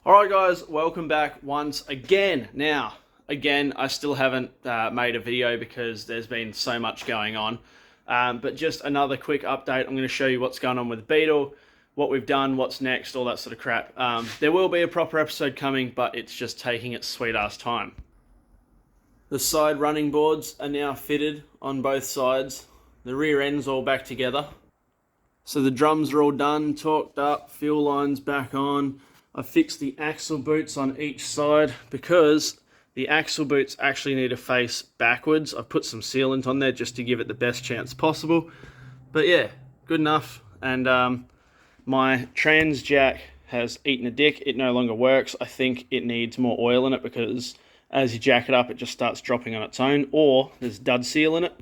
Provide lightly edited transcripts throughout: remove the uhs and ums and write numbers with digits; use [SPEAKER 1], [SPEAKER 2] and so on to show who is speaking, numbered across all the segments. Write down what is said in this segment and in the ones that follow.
[SPEAKER 1] Alright guys, welcome back once again. Now, again, I still haven't made a video because there's been so much going on. But just another quick update. I'm going to show you what's going on with the beetle, what we've done, what's next, all that sort of crap. There will be a proper episode coming, but it's just taking its sweet ass time. The side running boards are now fitted on both sides. The rear end's all back together. So the drums are all done, torqued up, fuel lines back on. I fixed the axle boots on each side because the axle boots actually need to face backwards. I've put some sealant on there just to give it the best chance possible. But yeah, good enough. And my trans jack has eaten a dick. It no longer works. I think it needs more oil in it because as you jack it up, it just starts dropping on its own, or there's dud seal in it.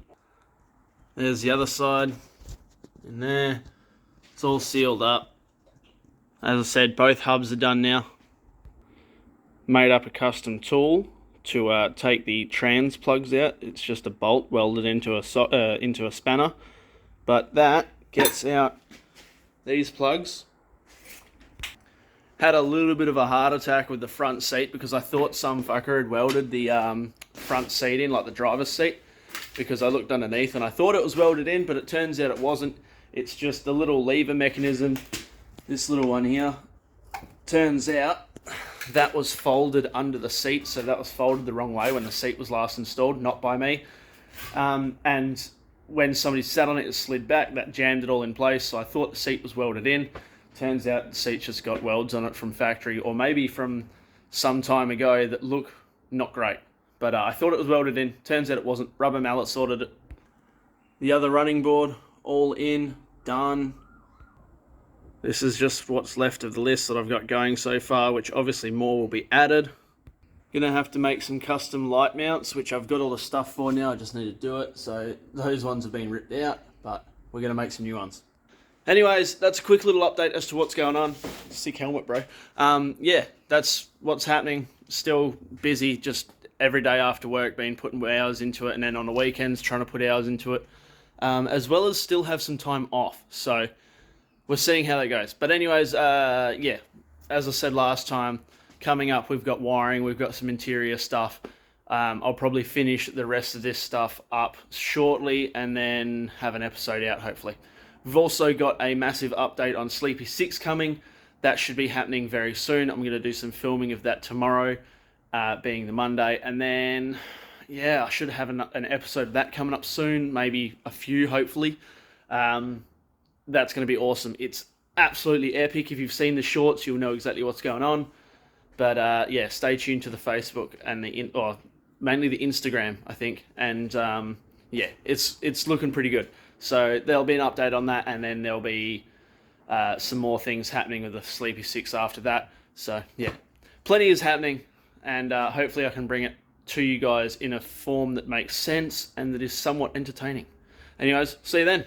[SPEAKER 1] There's the other side in there. It's all sealed up. As I said, both hubs are done now. Made up a custom tool to take the trans plugs out. It's just a bolt welded into a spanner. But that gets out these plugs. Had a little bit of a heart attack with the front seat because I thought some fucker had welded the front seat in, like the driver's seat, because I looked underneath and I thought it was welded in, but it turns out it wasn't. It's just the little lever mechanism. This little one here, turns out that was folded under the seat, so that was folded the wrong way when the seat was last installed, not by me. And when somebody sat on it, it slid back, that jammed it all in place, so I thought the seat was welded in. Turns out the seat just got welds on it from factory, or maybe from some time ago that look not great. But I thought it was welded in, turns out it wasn't. Rubber mallet sorted it. The other running board, all in, done. This is just what's left of the list that I've got going so far, which obviously more will be added. Gonna have to make some custom light mounts, which I've got all the stuff for now, I just need to do it. So those ones have been ripped out, but we're gonna make some new ones. Anyways, that's a quick little update as to what's going on. Sick helmet, bro. Yeah, that's what's happening. Still busy, just every day after work, been putting hours into it, and then on the weekends trying to put hours into it, as well as still have some time off. So we're seeing how that goes. But anyways, yeah, as I said last time, coming up, we've got wiring, we've got some interior stuff. I'll probably finish the rest of this stuff up shortly and then have an episode out, hopefully. We've also got a massive update on Sleepy 6 coming. That should be happening very soon. I'm going to do some filming of that tomorrow, being the Monday. And then, yeah, I should have an episode of that coming up soon. Maybe a few, hopefully. That's going to be awesome. It's absolutely epic. If you've seen the shorts, you'll know exactly what's going on. But yeah, stay tuned to the Facebook and mainly the Instagram, I think. And yeah, it's looking pretty good. So there'll be an update on that, and then there'll be some more things happening with the Sleepy 6 after that. So yeah, plenty is happening, and hopefully I can bring it to you guys in a form that makes sense and that is somewhat entertaining. Anyways, see you then.